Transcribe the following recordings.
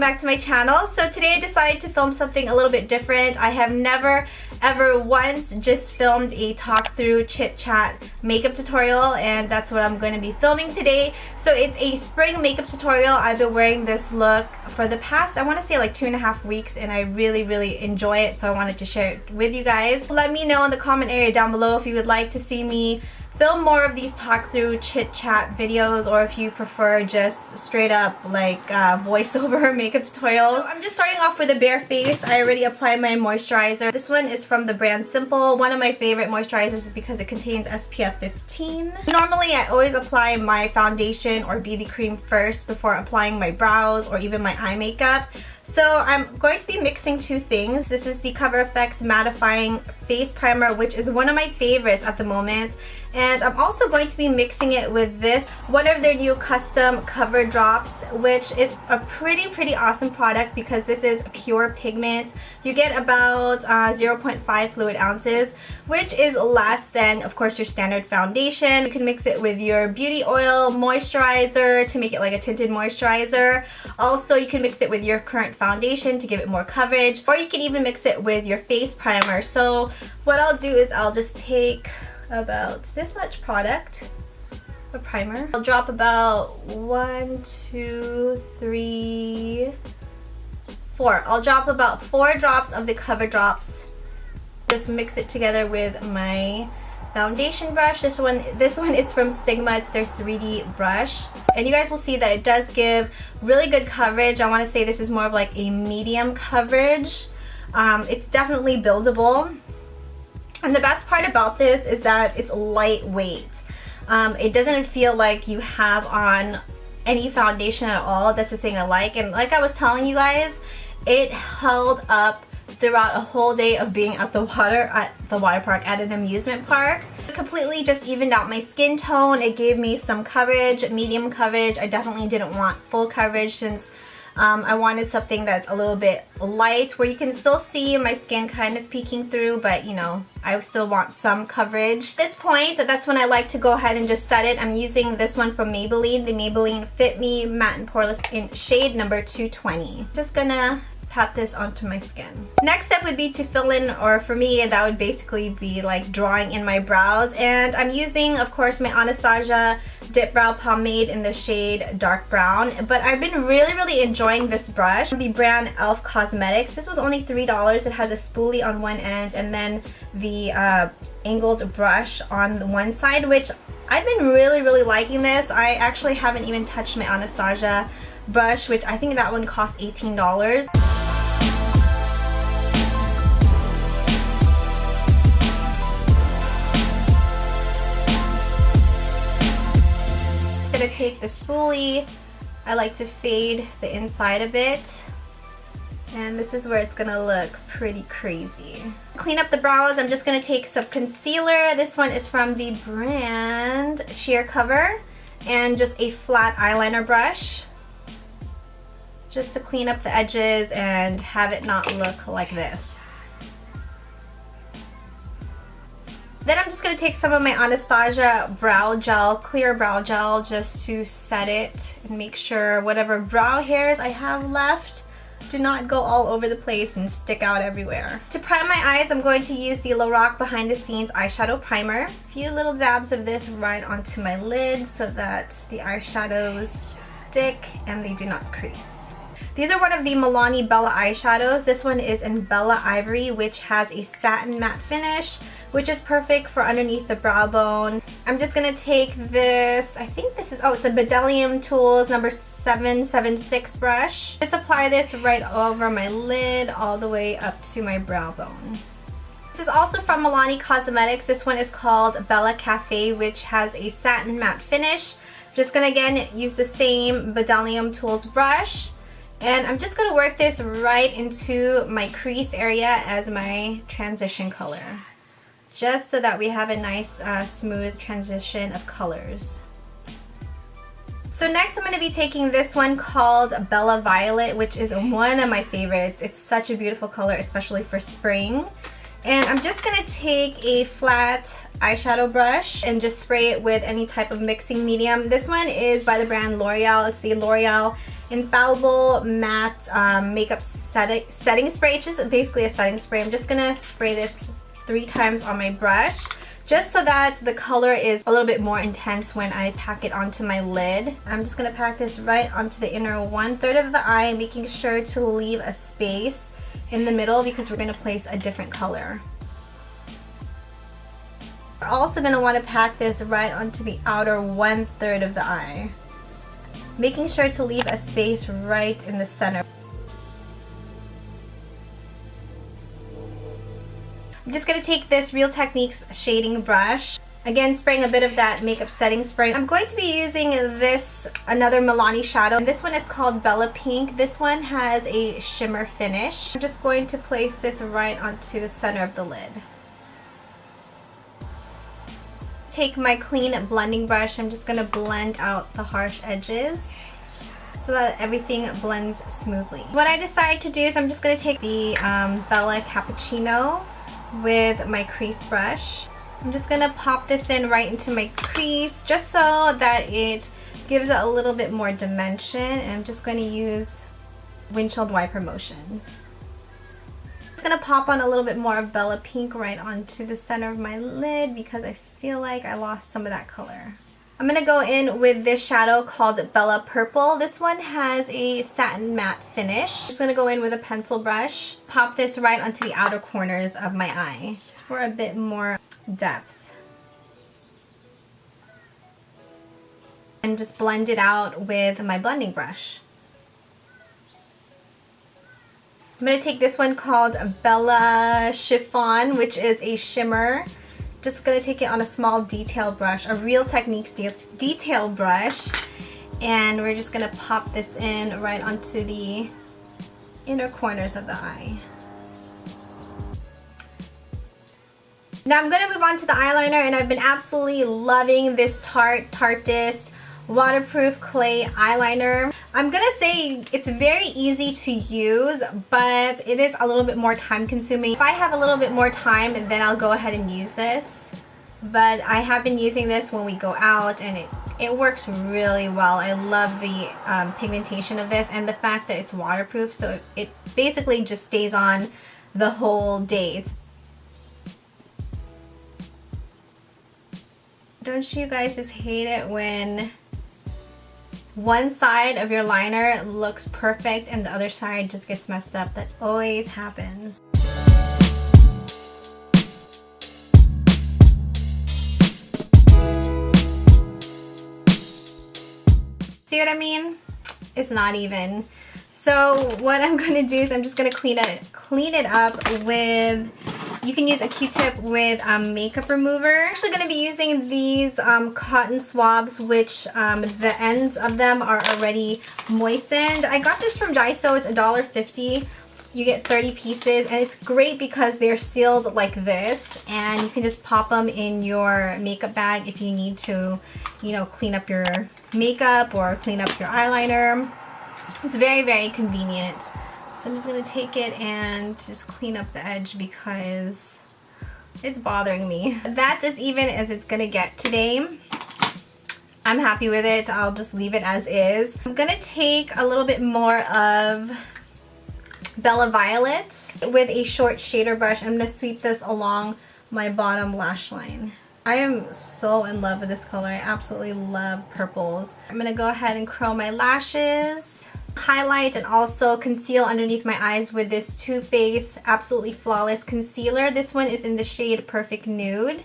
welcome back to my channel. So today I decided to film something a little bit different. I have never ever once just filmed a talk through chit chat makeup tutorial, and that's what I'm going to be filming today. So it's a spring makeup tutorial. I've been wearing this look for the past, I want to say like 2.5 weeks, and I really enjoy it, so I wanted to share it with you guys. Let me know in the comment area down below if you would like to see me film more of these talk through chit chat videos, or if you prefer just straight up like voiceover makeup tutorials. So I'm just starting off with a bare face. I already applied my moisturizer. This one is from the brand Simple, one of my favorite moisturizers because it contains SPF 15. Normally I always apply my foundation or BB cream first before applying my brows or even my eye makeup. So I'm going to be mixing two things. This is the CoverFX Mattifying Face Primer, which is one of my favorites at the moment. And I'm also going to be mixing it with this, one of their new custom cover drops, which is a pretty awesome product because this is pure pigment. You get about 0.5 fluid ounces, which is less than, of course, your standard foundation. You can mix it with your beauty oil moisturizer to make it like a tinted moisturizer. Also, you can mix it with your current foundation to give it more coverage, or you can even mix it with your face primer. So what I'll do is I'll just take about this much product, a primer. I'll drop about 1, 2, 3, 4. I'll drop about 4 drops of the cover drops. Just mix it together with my foundation brush. This one is from Sigma. It's their 3D brush, and you guys will see that it does give really good coverage. I want to say this is more of like a medium coverage. It's definitely buildable. And the best part about this is that it's lightweight. It doesn't feel like you have on any foundation at all. That's the thing I like. And like I was telling you guys, it held up throughout a whole day of being at the water park, at an amusement park. It completely just evened out my skin tone. It gave me some coverage, medium coverage. I definitely didn't want full coverage since I wanted something that's a little bit light where you can still see my skin kind of peeking through, but you know, I still want some coverage. At this point, that's when I like to go ahead and just set it. I'm using this one from Maybelline, the Maybelline Fit Me Matte and Poreless in shade number 220. Just gonna pat this onto my skin. Next step would be to fill in, or for me that would basically be like drawing in my brows, and I'm using, of course, my Anastasia Dip Brow Pomade in the shade dark brown. But I've been really enjoying this brush, the brand e.l.f. Cosmetics. This was only $3. It has a spoolie on one end and then the angled brush on the one side, which I've been really liking this. I actually haven't even touched my Anastasia brush, which I think that one cost $18. To take the spoolie, I like to fade the inside a bit, and this is where it's gonna look pretty crazy. Clean up the brows, I'm just gonna take some concealer. This one is from the brand Sheercover, and just a flat eyeliner brush just to clean up the edges and have it not look like this. Then I'm just going to take some of my Anastasia brow gel, clear brow gel, just to set it and make sure whatever brow hairs I have left do not go all over the place and stick out everywhere. To prime my eyes, I'm going to use the Lorac Behind the Scenes eyeshadow primer. A few little dabs of this right onto my lid so that the eyeshadows stick and they do not crease. These are one of the Milani Bella eyeshadows. This one is in Bella Ivory, which has a satin matte finish, which is perfect for underneath the brow bone. I'm just gonna take this, I think this is, oh, it's a Bedellium Tools number 776 brush. Just apply this right over my lid all the way up to my brow bone. This is also from Milani Cosmetics. This one is called Bella Caffe, which has a satin matte finish. I'm just gonna again use the same Bedellium Tools brush, and I'm just gonna work this right into my crease area as my transition color, just so that we have a nice smooth transition of colors. So next I'm going to be taking this one called Bella Violet, which is one of my favorites. It's such a beautiful color, especially for spring. And I'm just going to take a flat eyeshadow brush and just spray it with any type of mixing medium. This one is by the brand L'Oreal. It's the L'Oreal Infallible matte makeup setting spray. It's just basically a setting spray. I'm just gonna spray this 3 times on my brush, just so that the color is a little bit more intense when I pack it onto my lid. I'm just gonna pack this right onto the inner 1/3 of the eye, making sure to leave a space in the middle because we're gonna place a different color. We're also gonna wanna pack this right onto the outer 1/3 of the eye, making sure to leave a space right in the center. I'm just going to take this Real Techniques shading brush, again spraying a bit of that makeup setting spray. I'm going to be using another Milani shadow. This one is called Bella Pink. This one has a shimmer finish. I'm just going to place this right onto the center of the lid. Take my clean blending brush. I'm just going to blend out the harsh edges so that everything blends smoothly. What I decided to do is I'm just going to take the Bella Cappuccino with my crease brush. I'm just going to pop this in right into my crease just so that it gives it a little bit more dimension, and I'm just going to use windshield wiper motions. I'm just going to pop on a little bit more of Bella Pink right onto the center of my lid because I feel like I lost some of that color. I'm going to go in with this shadow called Bella Purple. This one has a satin matte finish. I'm just going to go in with a pencil brush, pop this right onto the outer corners of my eye for a bit more depth. And just blend it out with my blending brush. I'm going to take this one called Bella Chiffon, which is a shimmer. Just going to take it on a small detail brush, a Real Techniques detail brush, and we're just going to pop this in right onto the inner corners of the eye. Now I'm going to move on to the eyeliner, and I've been absolutely loving this Tarteist waterproof clay eyeliner. I'm gonna say it's very easy to use, but it is a little bit more time consuming. If I have a little bit more time, then I'll go ahead and use this. But I have been using this when we go out, and it works really well. I love the pigmentation of this and the fact that it's waterproof, so it basically just stays on the whole day. Don't you guys just hate it when one side of your liner looks perfect and the other side just gets messed up? That always happens. See what I mean? It's not even. So what I'm going to do is I'm just going to clean it up with, you can use a Q-tip with makeup remover. I'm actually going to be using these cotton swabs, which the ends of them are already moistened. I got this from Daiso. It's $1.50. You get 30 pieces, and it's great because they're sealed like this, and you can just pop them in your makeup bag if you need to, you know, clean up your makeup or clean up your eyeliner. It's very, very convenient. So I'm just going to take it and just clean up the edge because it's bothering me. That's as even as it's going to get today. I'm happy with it. I'll just leave it as is. I'm going to take a little bit more of Bella Violet with a short shader brush. I'm going to sweep this along my bottom lash line. I am so in love with this color. I absolutely love purples. I'm going to go ahead and curl my lashes, highlight, and also conceal underneath my eyes with this Too Faced Absolutely Flawless Concealer. This one is in the shade Perfect Nude.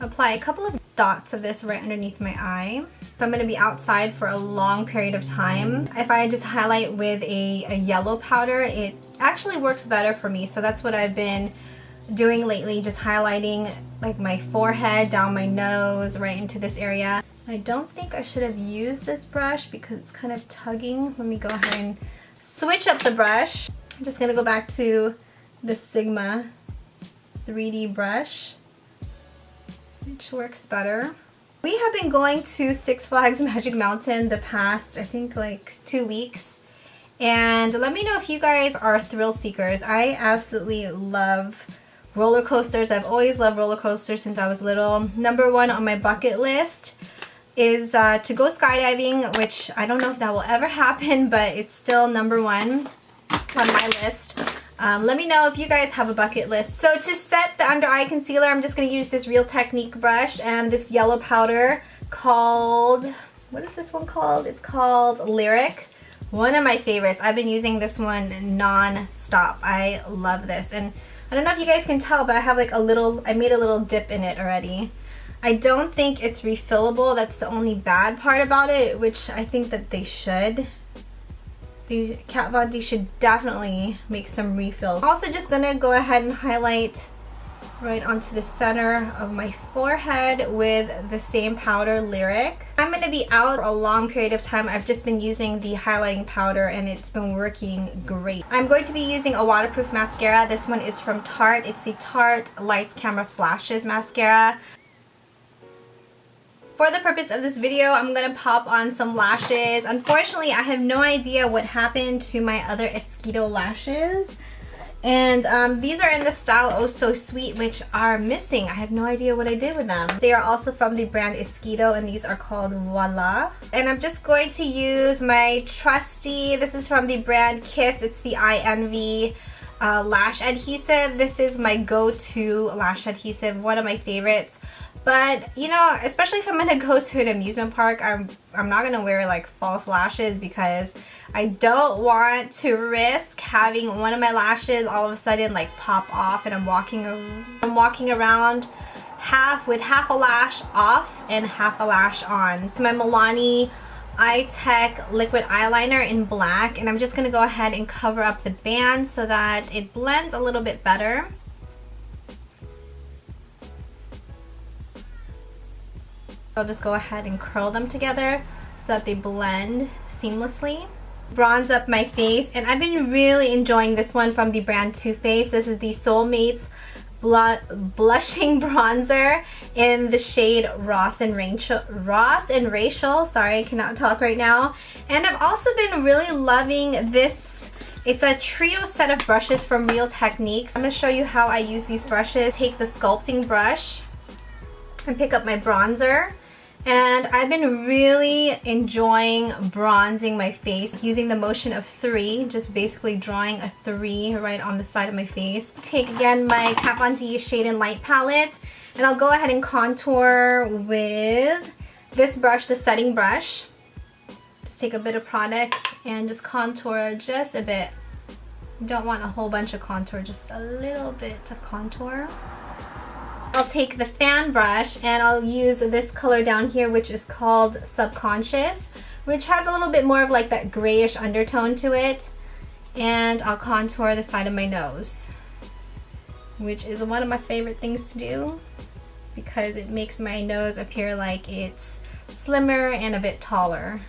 Apply a couple of dots of this right underneath my eye. If I'm going to be outside for a long period of time, if I just highlight with a yellow powder, it actually works better for me. So that's what I've been doing lately, just highlighting like my forehead, down my nose, right into this area. I don't think I should have used this brush because it's kind of tugging. Let me go ahead and switch up the brush. I'm just going to go back to the Sigma 3D brush, which works better. We have been going to Six Flags Magic Mountain the past, I think, like 2 weeks. And let me know if you guys are thrill seekers. I absolutely love roller coasters. I've always loved roller coasters since I was little. Number one on my bucket list. is to go skydiving, which I don't know if that will ever happen, but it's still number one on my list. Let me know if you guys have a bucket list. So to set the under eye concealer, I'm just going to use this Real Technique brush and this yellow powder called, what is this one called? It's called Lorac. One of my favorites. I've been using this one non-stop. I love this. And I don't know if you guys can tell, but I have like a little, I made a little dip in it already. I don't think it's refillable. That's the only bad part about it, which I think that they should. The Kat Von D should definitely make some refills. I'm also just gonna go ahead and highlight right onto the center of my forehead with the same powder, Lorac. I'm gonna be out for a long period of time. I've just been using the highlighting powder and it's been working great. I'm going to be using a waterproof mascara. This one is from Tarte. It's the Tarte Lights Camera Flashes mascara. For the purpose of this video, I'm going to pop on some lashes. Unfortunately, I have no idea what happened to my other Esquito lashes. And these are in the style Oh So Sweet, which are missing. I have no idea what I did with them. They are also from the brand Esquito, and these are called Voila. And I'm just going to use my trusty, this is from the brand Kiss. It's the Eye Envy lash adhesive. This is my go-to lash adhesive, one of my favorites. But you know, especially if I'm gonna go to an amusement park, I'm not gonna wear like false lashes because I don't want to risk having one of my lashes all of a sudden like pop off and I'm walking around with half a lash off and half a lash on. So my Milani Eye Tech liquid eyeliner in black, and I'm just gonna go ahead and cover up the band so that it blends a little bit better. I'll just go ahead and curl them together so that they blend seamlessly. Bronze up my face, and I've been really enjoying this one from the brand Too Faced. This is the Soulmates blushing bronzer in the shade Ross and Rachel. Sorry, I cannot talk right now. And I've also been really loving this. It's a trio set of brushes from Real Techniques. I'm going to show you how I use these brushes. Take the sculpting brush and pick up my bronzer. And I've been really enjoying bronzing my face using the motion of 3, just basically drawing a 3 right on the side of my face. Take again my Kat Von D Shade and Light palette, and I'll go ahead and contour with this brush, the setting brush. Just take a bit of product and just contour just a bit. You don't want a whole bunch of contour, just a little bit of contour. I'll take the fan brush and I'll use this color down here, which is called Subconscious, which has a little bit more of like that grayish undertone to it. And I'll contour the side of my nose, which is one of my favorite things to do because it makes my nose appear like it's slimmer and a bit taller.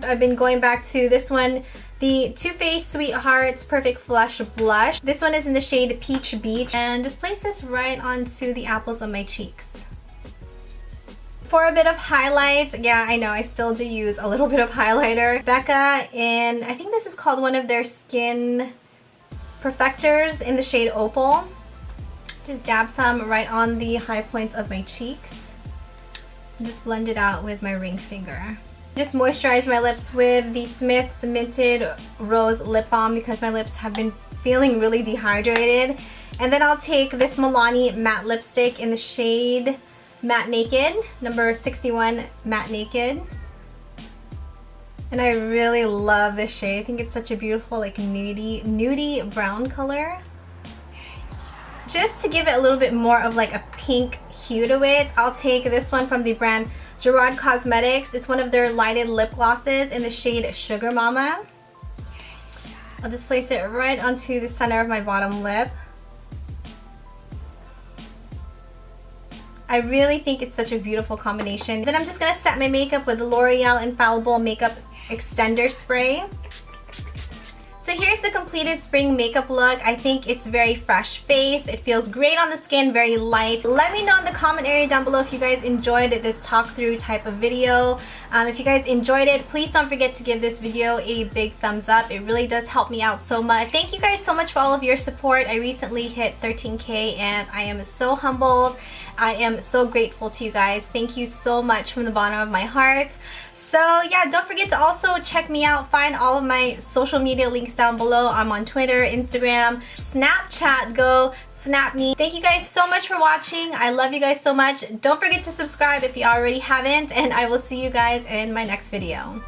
I've been going back to this one, the Too Faced Sweethearts Perfect Flush Blush. This one is in the shade Peach Beach, and just place this right onto the apples of my cheeks. For a bit of highlights, yeah, I know I still do use a little bit of highlighter. Becca in, I think this is called one of their Skin Perfectors in the shade Opal. Just dab some right on the high points of my cheeks. And just blend it out with my ring finger. Just moisturize my lips with the Smith's Minted Rose Lip Balm because my lips have been feeling really dehydrated. And then I'll take this Milani matte lipstick in the shade Matte Naked, number 61 Matte Naked. And I really love this shade. I think it's such a beautiful like nudie brown color. Just to give it a little bit more of like a pink hue to it, I'll take this one from the brand Gerard Cosmetics. It's one of their lighted lip glosses in the shade Sugar Mama. I'll just place it right onto the center of my bottom lip. I really think it's such a beautiful combination. Then I'm just going to set my makeup with the L'Oreal Infallible Makeup Extender Spray. So here's the completed spring makeup look. I think it's very fresh face. It feels great on the skin, very light. Let me know in the comment area down below if you guys enjoyed this talk through type of video. If you guys enjoyed it, please don't forget to give this video a big thumbs up. It really does help me out so much. Thank you guys so much for all of your support. I recently hit 13K and I am so humbled. I am so grateful to you guys. Thank you so much from the bottom of my heart. So yeah, don't forget to also check me out. Find all of my social media links down below. I'm on Twitter, Instagram, Snapchat. Go snap me. Thank you guys so much for watching. I love you guys so much. Don't forget to subscribe if you already haven't, and I will see you guys in my next video.